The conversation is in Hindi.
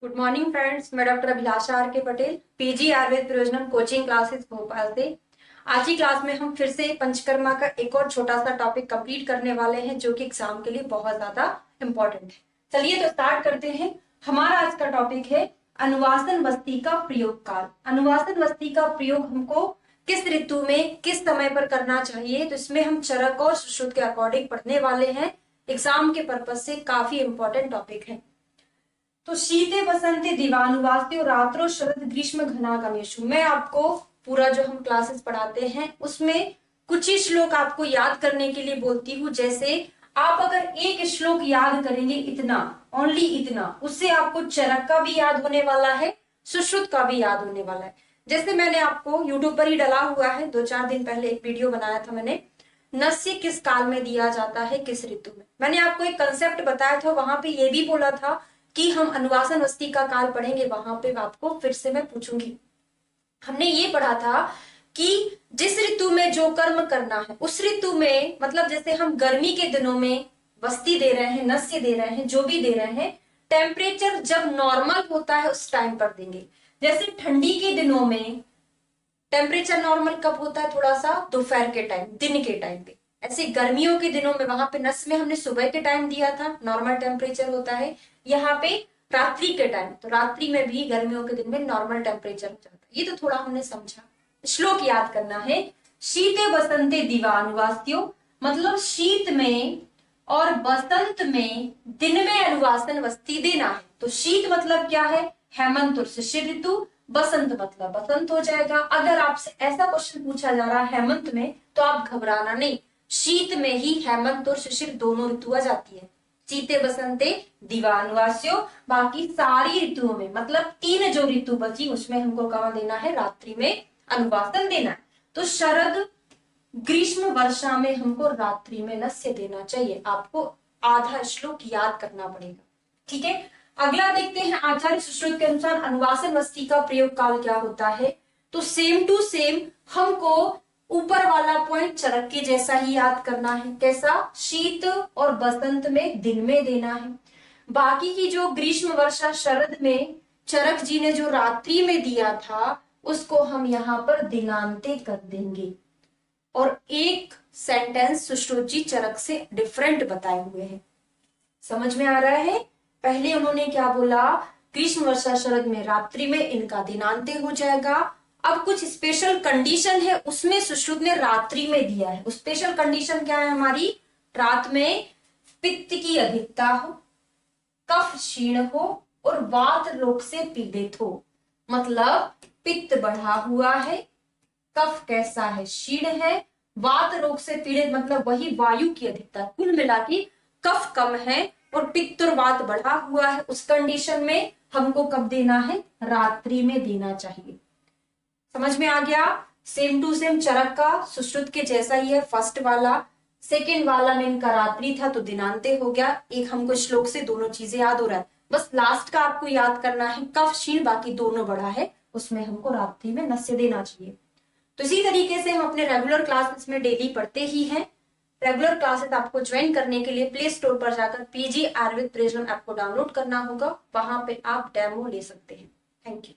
गुड मॉर्निंग फ्रेंड्स, मैं doctor Abhilasha R K Patel, PG Ayurveda Prayojanam coaching classes Bhopal से। आज की क्लास में हम फिर से पंचकर्मा का एक और छोटा सा टॉपिक कंप्लीट करने वाले हैं जो कि एग्जाम के लिए बहुत ज्यादा इंपॉर्टेंट है। चलिए तो स्टार्ट करते हैं। हमारा आज का टॉपिक है अनुवासन वस्ती का प्रयोग काल। अनुवासन वस्ती का प्रयोग हमको किस ऋतु में किस समय पर करना चाहिए, तो इसमें हम चरक और सुश्रुत के अकॉर्डिंग पढ़ने वाले हैं। एग्जाम के पर्पज से काफी इंपॉर्टेंट टॉपिक है। तो शीते बसंते दिवानुवास्ते रात्रो शरद ग्रीष्म घनागमेषु, मैं आपको पूरा जो हम क्लासेस पढ़ाते हैं उसमें कुछ ही श्लोक आपको याद करने के लिए बोलती हूँ। जैसे आप अगर एक श्लोक याद करेंगे, इतना, ओनली इतना, उससे आपको चरक का भी याद होने वाला है, सुश्रुत का भी याद होने वाला है। जैसे मैंने आपको यूट्यूब पर ही डला हुआ है, 2-4 दिन पहले एक वीडियो बनाया था मैंने, नस्य किस काल में दिया जाता है, किस ऋतु में। मैंने आपको एक कंसेप्ट बताया था, वहां पे ये भी बोला था कि हम अनुवासन वस्ती का काल पढ़ेंगे, वहां पे आपको फिर से मैं पूछूंगी। हमने ये पढ़ा था कि जिस ऋतु में जो कर्म करना है उस ऋतु में, मतलब जैसे हम गर्मी के दिनों में वस्ती दे रहे हैं, नस्य दे रहे हैं, जो भी दे रहे हैं, टेम्परेचर जब नॉर्मल होता है उस टाइम पर देंगे। जैसे ठंडी के दिनों में टेम्परेचर नॉर्मल कब होता है, थोड़ा सा दोपहर के टाइम, दिन के टाइम पे। ऐसे गर्मियों के दिनों में वहां पे नस में हमने सुबह के टाइम दिया था, नॉर्मल टेम्परेचर होता है। यहाँ पे रात्रि के टाइम, तो रात्रि में भी गर्मियों के दिन में नॉर्मल टेम्परेचर हो जाता है। ये तो थोड़ा हमने समझा। श्लोक याद करना है। शीते बसंते दिवानुवास्यो, मतलब शीत में और बसंत में दिन में अनुवासन वस्ती देना है। तो शीत मतलब क्या है, हेमंत और शिशिर ऋतु। बसंत मतलब बसंत हो जाएगा। अगर आपसे ऐसा क्वेश्चन पूछा जा रहा है हेमंत में, तो आप घबराना नहीं, शीत में ही हेमंत और शिशिर दोनों ऋतु आ जाती है। शीते बसंते दिवानुवास्यो, बाकी सारी ऋतुओं में, मतलब 3 जो ऋतु बची उसमें हमको कहाँ देना है, रात्रि में अनुवासन देना है। तो शरद ग्रीष्म वर्षा में हमको रात्रि में नस्य देना चाहिए। आपको आधा श्लोक याद करना पड़ेगा, ठीक है। अगला देखते हैं, आचार्य सुश्रुत के अनुसार अनुवासन वस्ती का प्रयोग काल क्या होता है। तो सेम टू सेम हमको ऊपर वाला पॉइंट चरक के जैसा ही याद करना है। कैसा, शीत और बसंत में दिन में देना है। बाकी की जो ग्रीष्म वर्षा शरद में चरक जी ने जो रात्रि में दिया था उसको हम यहाँ पर दिनांते कर देंगे। और एक सेंटेंस सुश्रुत जी चरक से डिफरेंट बताए हुए हैं। समझ में आ रहा है। पहले उन्होंने क्या बोला, ग्रीष्म वर्षा शरद में रात्रि में इनका दिनांते हो जाएगा। अब कुछ स्पेशल कंडीशन है, उसमें सुश्रुत ने रात्रि में दिया है। स्पेशल कंडीशन क्या है हमारी, रात में पित्त की अधिकता हो, कफ क्षीण हो और वात रोग से पीड़ित हो। मतलब पित्त बढ़ा हुआ है, कफ कैसा है, क्षीण है, वात रोग से पीड़ित मतलब वही वायु की अधिकता, कुल मिला के कफ कम है और पित्त और वात बढ़ा हुआ है। उस कंडीशन में हमको कब देना है, रात्रि में देना चाहिए। समझ में आ गया। सेम टू सेम चरक का सुश्रुत के जैसा ही है। फर्स्ट वाला, सेकेंड वाला में इनका रात्रि था तो दिनांते हो गया। एक हमको श्लोक से दोनों चीजें याद हो रहा है। बस लास्ट का आपको याद करना है, कफ क्षीण, बाकी दोनों बढ़ा है, उसमें हमको रात्रि में नस्य देना चाहिए। तो इसी तरीके से हम अपने रेगुलर क्लासेस में डेली पढ़ते ही हैं। रेगुलर क्लासेस आपको ज्वाइन करने के लिए प्ले स्टोर पर जाकर पीजी आयुर्वेद प्रयोजनम ऐप को डाउनलोड करना होगा, वहां पे आप डेमो ले सकते हैं। Thank you.